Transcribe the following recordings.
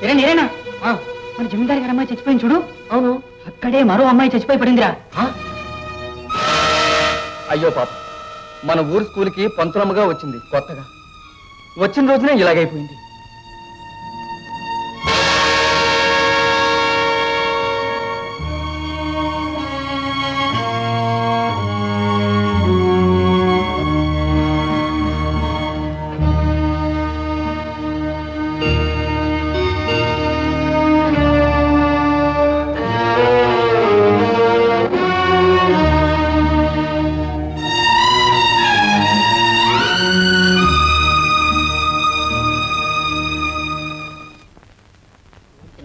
Arena మన జమీందారి గారి అమ్మాయి చచ్చిపోయింది చూడు. అవును, అక్కడే మరో అమ్మాయి చచ్చిపోయి పడిందిరా. అయ్యో పాప, మన ఊరు స్కూల్కి పంతులమ్మగా వచ్చింది కొత్తగా. వచ్చిన రోజునే ఇలాగైపోయింది.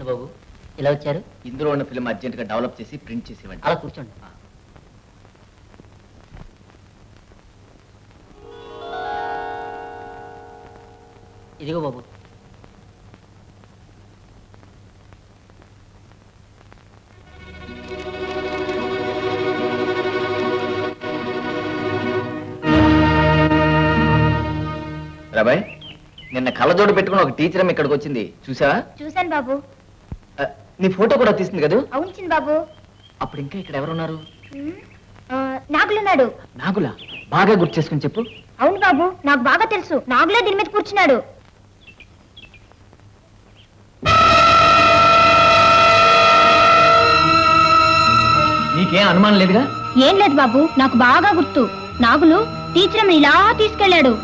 బాబు ఇలా వచ్చారు? ఇందులో ఉన్న ఫిల్మ్ అర్జెంట్ గా డెవలప్ చేసి ప్రింట్ చేసి ఇవ్వండి. అలా కూర్చోండి. ఇదిగో బాబు. రాబాయ్, నిన్న కళ్ళజోడు పెట్టుకుని ఒక టీచర్ ఇక్కడికి వచ్చింది, చూసావా? చూశాను బాబు. నీ ఫోటో కూడా తీసింది కదా? అవును బాబు. అప్పుడు ఇంకా ఇక్కడ ఎవరున్నారు? నాగులున్నాడు. నాగులా? బాగా గుర్తు చేసుకుని చెప్పు. అవును బాబు, నాకు బాగా తెలుసు. నాగులే దీని మీద కూర్చున్నాడు. నీకేం అనుమానం లేదుగా? ఏం లేదు బాబు, నాకు బాగా గుర్తు. నాగులు టీచర్ ఇలా తీసుకెళ్లాడు.